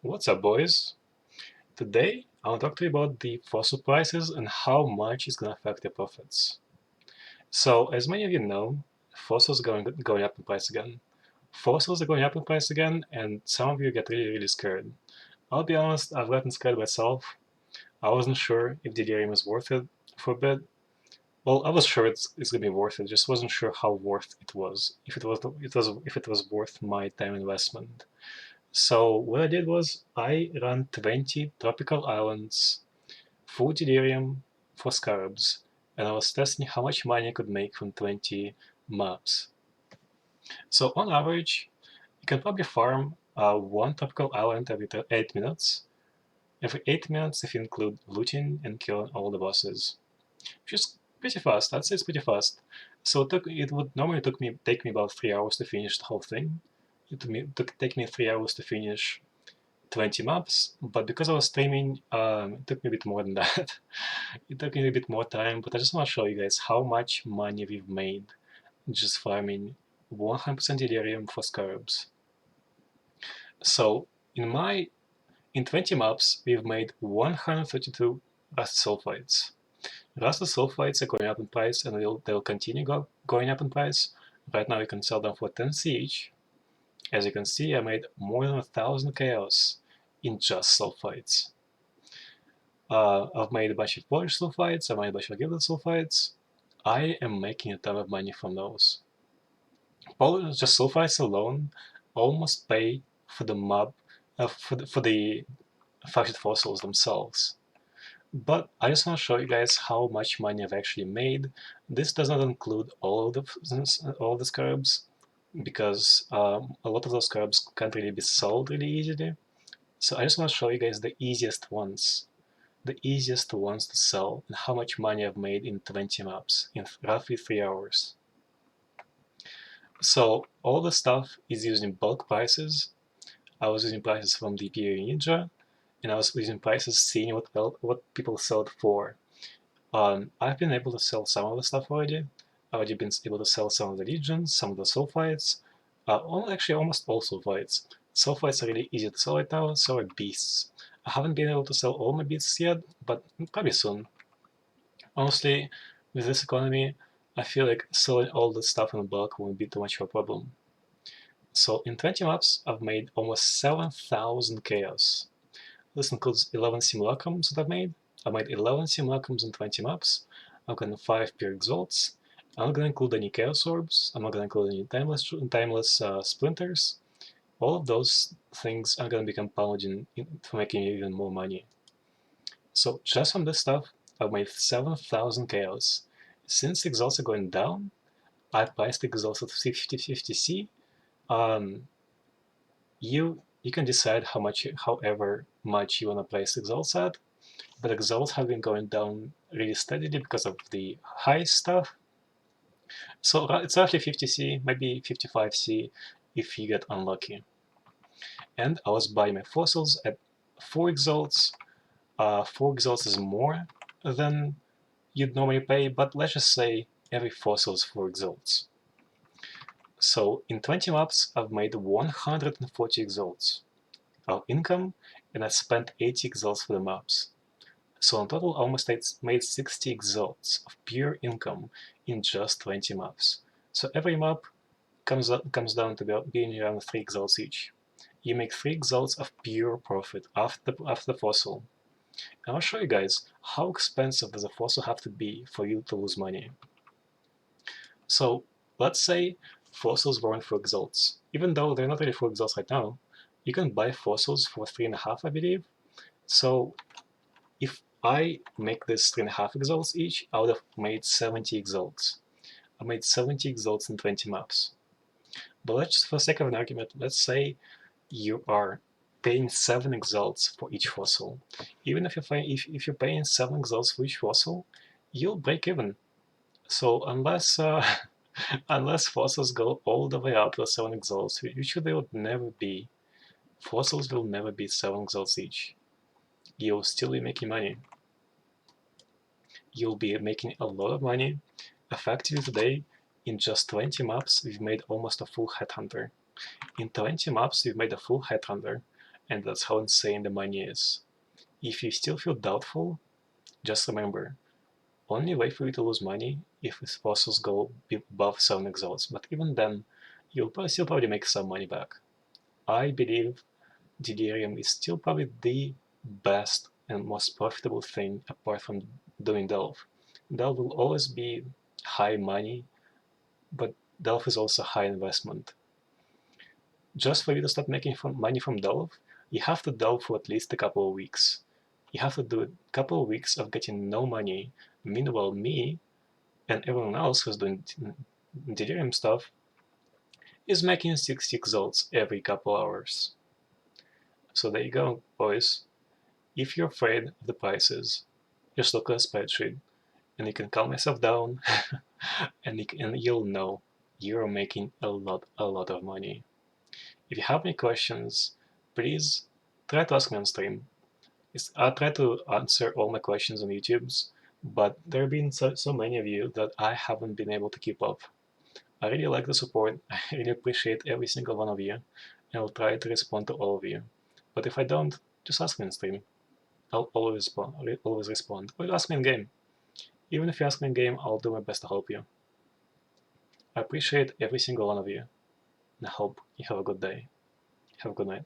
What's up, boys? Today, I want to talk to you about the fossil prices and how much it's going to affect your profits. So, as many of you know, fossils are going up in price again. Fossils are going up in price again, and some of you get really scared. I'll be honest, I've gotten scared myself. I wasn't sure if delirium is worth it for a bit. Well, I was sure it's gonna be worth it, just wasn't sure how worth it was. If it was worth my time investment. So what I did was I ran 20 tropical islands, full delirium for scarabs, and I was testing how much money I could make from 20 maps. So on average, you can probably farm one tropical island every 8 minutes. Every 8 minutes if you include looting and killing all the bosses. Which is pretty fast, I'd say it's pretty fast. So it would normally take me about 3 hours to finish the whole thing. It took take me 3 hours to finish 20 maps, but because I was streaming, it took me a bit more than that. It took me a bit more time, but I just want to show you guys how much money we've made just farming 100% delirium for scarabs. So in 20 maps, we've made 132 rust sulfides. Rust sulfides are going up in price and they'll continue going up in price. Right now you can sell them for 10C each. As you can see, I made more than 1,000 chaos in just sulfides. I've made a bunch of polish sulfides, I've made a bunch of gilded sulfides. I am making a ton of money from those. Just sulfides alone almost pay for the mob, for the fractured fossils themselves. But I just want to show you guys how much money I've actually made. This does not include all the scarabs, because a lot of those scarabs can't really be sold really easily. So I just want to show you guys the easiest ones to sell and how much money I've made in 20 maps in roughly 3 hours. So all the stuff is using bulk prices. I was using prices from the PvP Ninja, and I was using prices seeing what people sell it for. I've been able to sell some of the stuff already. I've already been able to sell some of the legions, some of the sulfides. Actually, almost all sulfides. Sulfides are really easy to sell right now, so are beasts. I haven't been able to sell all my beasts yet, but probably soon. Honestly, with this economy, I feel like selling all the stuff in bulk won't be too much of a problem. So in 20 maps, I've made almost 7,000 chaos. This includes 11 simulacrums that I've made. I made 11 simulacrums in 20 maps. I've gotten 5 pure exalts. I'm not going to include any chaos orbs. I'm not going to include any timeless splinters. All of those things are going to be compounding for making even more money. So just from this stuff, I've made 7,000 chaos. Since exalts are going down, I priced exalts at 50-50C. You can decide however much you want to price exalts at, but exalts have been going down really steadily because of the high stuff. So it's roughly 50C, maybe 55C if you get unlucky. And I was buying my fossils at 4 exalts. 4 exalts is more than you'd normally pay, but let's just say every fossil is 4 exalts. So in 20 maps, I've made 140 exalts of income, and I spent 80 exalts for the maps. So in total, I almost made 60 exalts of pure income in just 20 maps. So every map comes down to being around 3 exalts each. You make 3 exalts of pure profit after the fossil. And I'll show you guys how expensive does a fossil have to be for you to lose money. So let's say fossils weren't for exalts. Even though they're not really for exalts right now, you can buy fossils for 3.5, I believe. So if I make this 3.5 exalts each, I would have made 70 exalts. I made 70 exalts in 20 maps. But let's just, for the sake of an argument, let's say you are paying 7 exalts for each fossil. Even if you're paying 7 exalts for each fossil, you'll break even. So unless unless fossils go all the way up to 7 exalts, which they would never be, fossils will never be 7 exalts each. You'll still be making money. You'll be making a lot of money. Effectively today, in just 20 maps, we've made almost a full headhunter. In 20 maps, we've made a full headhunter, and that's how insane the money is. If you still feel doubtful, just remember, only way for you to lose money if fossils go above 7 exalts, but even then, you'll still probably make some money back. I believe delirium is still probably the best and most profitable thing apart from doing delve. Delve will always be high money, but delve is also high investment. Just for you to start making money from delve, you have to delve for at least a couple of weeks. You have to do a couple of weeks of getting no money. Meanwhile, me and everyone else who's doing delirium stuff is making 6 exalts every couple hours. So there you go, boys. If you're afraid of the prices, just look at a spreadsheet and you can calm yourself down and you'll know you're making a lot of money. If you have any questions, please try to ask me on stream. I'll try to answer all my questions on YouTube's, but there have been so many of you that I haven't been able to keep up. I really like the support. I really appreciate every single one of you, and I'll try to respond to all of you. But if I don't, just ask me on stream. I'll always respond. I'll always respond. Or ask me in game. Even if you ask me in game, I'll do my best to help you. I appreciate every single one of you, and I hope you have a good day. Have a good night.